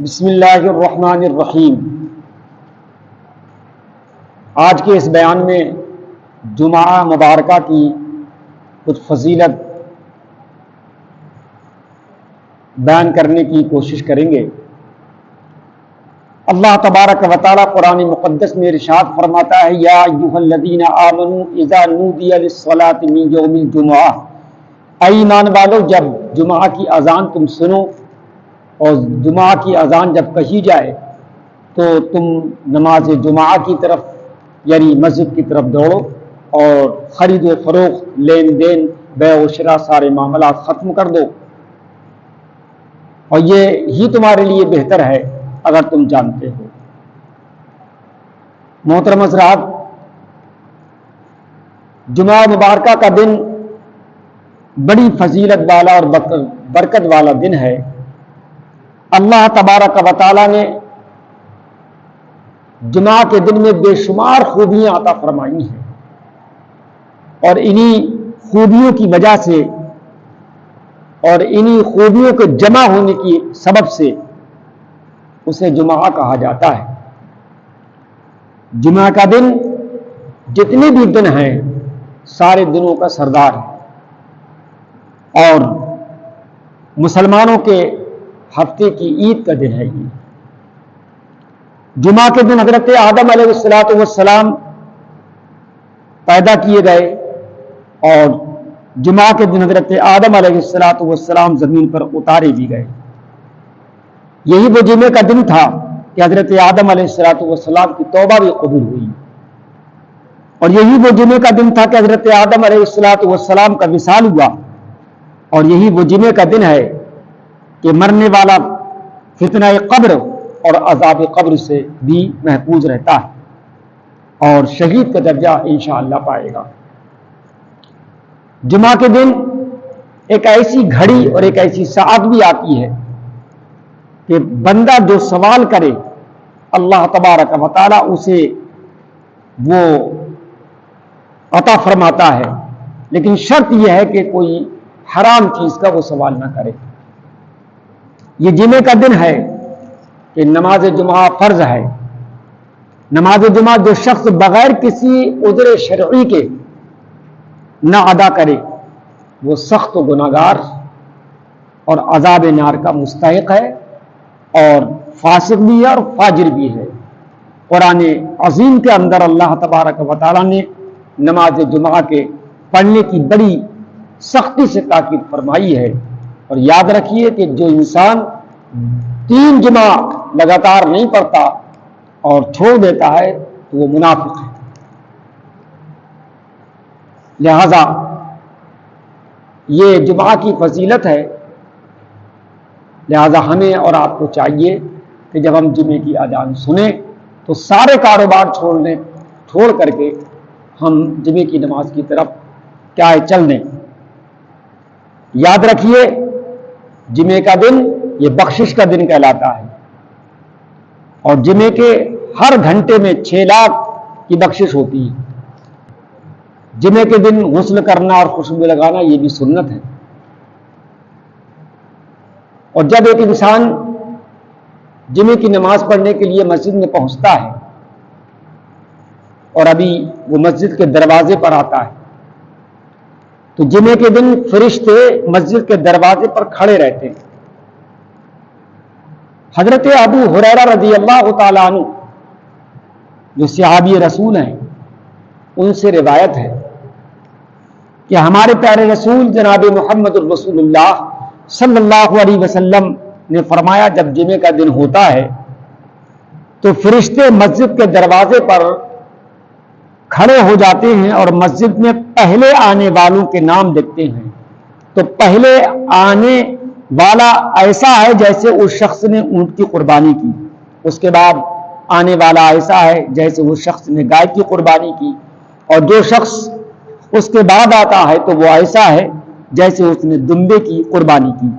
بسم اللہ الرحمن الرحیم۔ آج کے اس بیان میں جمعہ مبارکہ کی کچھ فضیلت بیان کرنے کی کوشش کریں گے۔ اللہ تبارک و تعالی قرآن مقدس میں ارشاد فرماتا ہے، یا ایھا الذین آمنوا اذا نودی للصلاۃ من یوم الجمعہ، اے ایمان والو جب جمعہ کی اذان تم سنو اور جمعہ کی اذان جب کہی جائے تو تم نماز جمعہ کی طرف یعنی مسجد کی طرف دوڑو اور خرید و فروخت، لین دین، بیع و شراء، سارے معاملات ختم کر دو، اور یہ ہی تمہارے لیے بہتر ہے اگر تم جانتے ہو۔ محترم حضرات، جمعہ مبارکہ کا دن بڑی فضیلت والا اور برکت والا دن ہے۔ اللہ تبارک و تعالی نے جمعہ کے دن میں بے شمار خوبیاں عطا فرمائی ہیں، اور انہی خوبیوں کی وجہ سے اور انہی خوبیوں کے جمع ہونے کی سبب سے اسے جمعہ کہا جاتا ہے۔ جمعہ کا دن جتنے بھی دن ہیں سارے دنوں کا سردار ہے، اور مسلمانوں کے ہفتے کی عید کا دن ہے یہ۔ جمعہ کے دن حضرت آدم علیہ السلام پیدا کیے گئے، اور جمعہ کے دن حضرت آدم علیہ السلام زمین پر اتارے بھی گئے۔ یہی وہ جمعے کا دن تھا کہ حضرت آدم علیہ السلام کی توبہ بھی قبول ہوئی، اور یہی وہ جمعے کا دن تھا کہ حضرت آدم علیہ السلام کا وصال ہوا، اور یہی وہ جمعے کا دن ہے کہ مرنے والا فتنہ قبر اور عذاب قبر سے بھی محفوظ رہتا ہے اور شہید کا درجہ انشاءاللہ پائے گا۔ جمعہ کے دن ایک ایسی گھڑی اور ایک ایسی ساعت بھی آتی ہے کہ بندہ جو سوال کرے اللہ تبارک و تعالی اسے وہ عطا فرماتا ہے، لیکن شرط یہ ہے کہ کوئی حرام چیز کا وہ سوال نہ کرے۔ یہ جمعے کا دن ہے کہ نماز جمعہ فرض ہے۔ نماز جمعہ جو شخص بغیر کسی عذر شرعی کے نہ ادا کرے وہ سخت گناہگار اور عذاب نار کا مستحق ہے، اور فاسق بھی ہے اور فاجر بھی ہے۔ قرآن عظیم کے اندر اللہ تبارک و تعالی نے نماز جمعہ کے پڑھنے کی بڑی سختی سے تاکید فرمائی ہے، اور یاد رکھیے کہ جو انسان 3 جمعہ لگاتار نہیں پڑھتا اور چھوڑ دیتا ہے تو وہ منافق ہے۔ لہذا یہ جمعہ کی فضیلت ہے، لہذا ہمیں اور آپ کو چاہیے کہ جب ہم جمعے کی اذان سنیں تو سارے کاروبار چھوڑ کر کے ہم جمعے کی نماز کی طرف کیا ہے چل دیں۔ یاد رکھیے جمعے کا دن یہ بخشش کا دن کہلاتا ہے، اور جمعے کے ہر گھنٹے میں 6 لاکھ کی بخشش ہوتی ہے۔ جمعے کے دن غسل کرنا اور خوشبو لگانا یہ بھی سنت ہے، اور جب ایک انسان جمعے کی نماز پڑھنے کے لیے مسجد میں پہنچتا ہے اور ابھی وہ مسجد کے دروازے پر آتا ہے تو جمعے کے دن فرشتے مسجد کے دروازے پر کھڑے رہتے ہیں۔ حضرت ابو ہریرہ رضی اللہ تعالیٰ عنہ جو صحابی رسول ہیں ان سے روایت ہے کہ ہمارے پیارے رسول جناب محمد الرسول اللہ صلی اللہ علیہ وسلم نے فرمایا، جب جمعے کا دن ہوتا ہے تو فرشتے مسجد کے دروازے پر کھڑے ہو جاتے ہیں اور مسجد میں پہلے آنے والوں کے نام دیکھتے ہیں، تو پہلے آنے والا ایسا ہے جیسے اس شخص نے اونٹ کی قربانی کی، اس کے بعد آنے والا ایسا ہے جیسے اس شخص نے گائے کی قربانی کی، اور جو شخص اس کے بعد آتا ہے تو وہ ایسا ہے جیسے اس نے دمبے کی قربانی کی،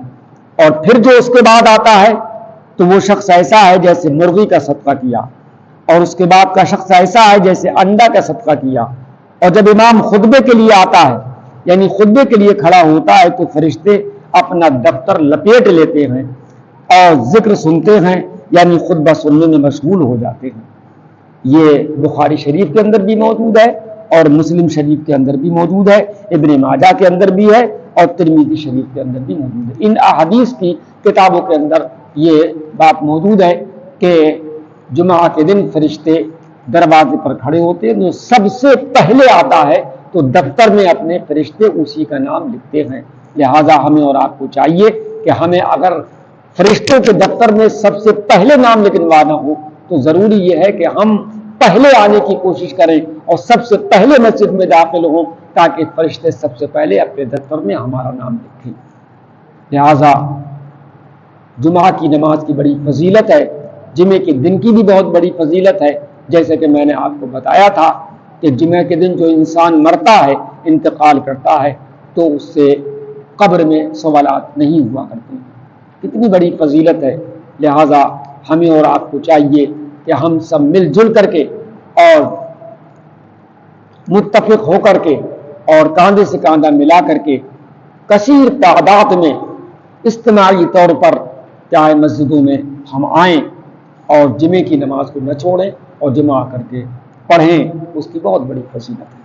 اور پھر جو اس کے بعد آتا ہے تو وہ شخص ایسا ہے جیسے مرغی کا صدقہ کیا، اور اس کے بعد کا شخص ایسا ہے جیسے انڈا کا صدقہ کیا۔ اور جب امام خطبے کے لیے آتا ہے یعنی خطبے کے لیے کھڑا ہوتا ہے تو فرشتے اپنا دفتر لپیٹ لیتے ہیں اور ذکر سنتے ہیں یعنی خطبہ سننے میں مشغول ہو جاتے ہیں۔ یہ بخاری شریف کے اندر بھی موجود ہے اور مسلم شریف کے اندر بھی موجود ہے، ابن ماجہ کے اندر بھی ہے اور ترمذی شریف کے اندر بھی موجود ہے۔ ان احادیث کی کتابوں کے اندر یہ بات موجود ہے کہ جمعہ کے دن فرشتے دروازے پر کھڑے ہوتے ہیں، جو سب سے پہلے آتا ہے تو دفتر میں اپنے فرشتے اسی کا نام لکھتے ہیں۔ لہٰذا ہمیں اور آپ کو چاہیے کہ ہمیں اگر فرشتوں کے دفتر میں سب سے پہلے نام لکھوانا ہو تو ضروری یہ ہے کہ ہم پہلے آنے کی کوشش کریں اور سب سے پہلے مسجد میں داخل ہوں، تاکہ فرشتے سب سے پہلے اپنے دفتر میں ہمارا نام لکھیں۔ لہٰذا جمعہ کی نماز کی بڑی فضیلت ہے، جمعے کے دن کی بھی بہت بڑی فضیلت ہے۔ جیسے کہ میں نے آپ کو بتایا تھا کہ جمعہ کے دن جو انسان مرتا ہے، انتقال کرتا ہے، تو اس سے قبر میں سوالات نہیں ہوا کرتے۔ کتنی بڑی فضیلت ہے۔ لہٰذا ہمیں اور آپ کو چاہیے کہ ہم سب مل جل کر کے اور متفق ہو کر کے اور کاندھے سے کاندھا ملا کر کے کثیر تعداد میں اجتماعی طور پر چاہے مسجدوں میں ہم آئیں اور جمعے کی نماز کو نہ چھوڑیں اور جمع کر کے پڑھیں، اس کی بہت بڑی فضیلت ہے۔